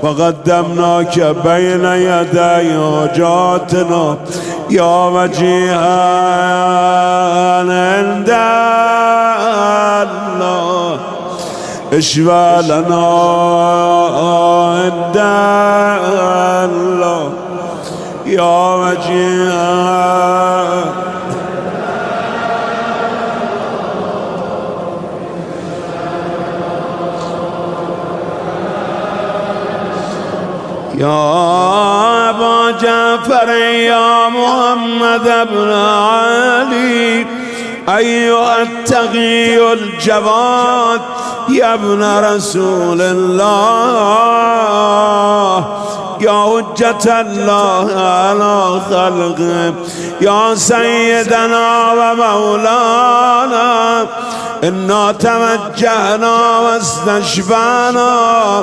وقدمناك بين يدي حاجاتنا يا وجيها عند الله اشفع لنا عند الله يا وجيها يا أبا جعفر يا محمد بن علي أيها التقي الجواد يا ابن رسول الله يا حجة الله على خلقه يا سيدنا ومولانا إنا توجهنا واستشفعنا